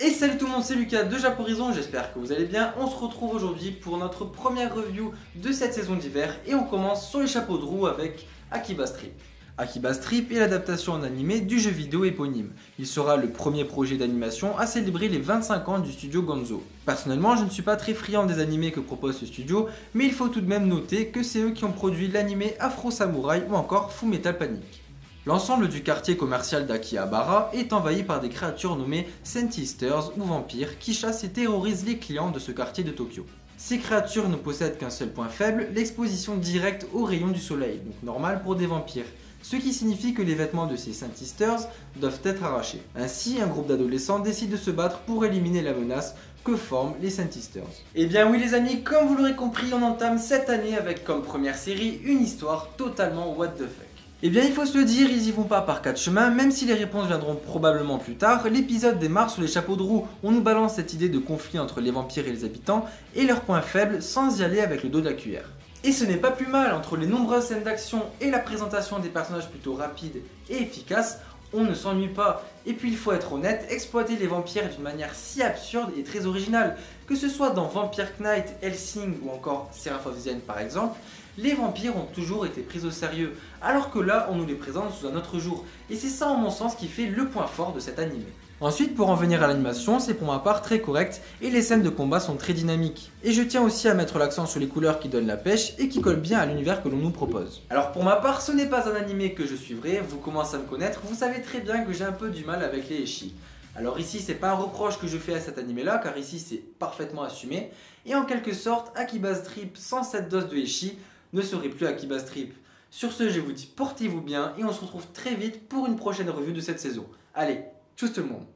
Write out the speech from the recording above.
Et salut tout le monde, c'est Lucas de Japorizon, j'espère que vous allez bien. On se retrouve aujourd'hui pour notre première review de cette saison d'hiver et on commence sur les chapeaux de roue avec Akiba Strip. Akiba Strip est l'adaptation en animé du jeu vidéo éponyme. Il sera le premier projet d'animation à célébrer les 25 ans du studio Gonzo. Personnellement, je ne suis pas très friand des animés que propose ce studio, mais il faut tout de même noter que c'est eux qui ont produit l'animé Afro Samurai ou encore Fullmetal Panic. L'ensemble du quartier commercial d'Akihabara est envahi par des créatures nommées Sentisters ou vampires qui chassent et terrorisent les clients de ce quartier de Tokyo. Ces créatures ne possèdent qu'un seul point faible, l'exposition directe aux rayons du soleil, donc normal pour des vampires, ce qui signifie que les vêtements de ces Sentisters doivent être arrachés. Ainsi, un groupe d'adolescents décide de se battre pour éliminer la menace que forment les Sentisters. Et bien oui les amis, comme vous l'aurez compris, on entame cette année avec comme première série une histoire totalement what the fuck. Eh bien il faut se le dire, ils y vont pas par quatre chemins, même si les réponses viendront probablement plus tard. L'épisode démarre sur les chapeaux de roue, on nous balance cette idée de conflit entre les vampires et les habitants et leurs points faibles sans y aller avec le dos de la cuillère. Et ce n'est pas plus mal, entre les nombreuses scènes d'action et la présentation des personnages plutôt rapides et efficaces, on ne s'ennuie pas. Et puis il faut être honnête, exploiter les vampires d'une manière si absurde et très originale, que ce soit dans Vampire Knight, Hellsing ou encore Seraph of the End par exemple, les vampires ont toujours été pris au sérieux, alors que là on nous les présente sous un autre jour, et c'est ça en mon sens qui fait le point fort de cet anime. Ensuite, pour en venir à l'animation, c'est pour ma part très correct et les scènes de combat sont très dynamiques. Et je tiens aussi à mettre l'accent sur les couleurs qui donnent la pêche et qui collent bien à l'univers que l'on nous propose. Alors pour ma part, ce n'est pas un animé que je suivrai, vous commencez à me connaître, vous savez très bien que j'ai un peu du mal avec les ecchi. Alors ici, c'est pas un reproche que je fais à cet animé là, car ici c'est parfaitement assumé, et en quelque sorte, Akiba Strip sans cette dose de ecchi ne serait plus Akiba Strip. Sur ce, je vous dis portez-vous bien et on se retrouve très vite pour une prochaine revue de cette saison. Allez, tchuss tout le monde!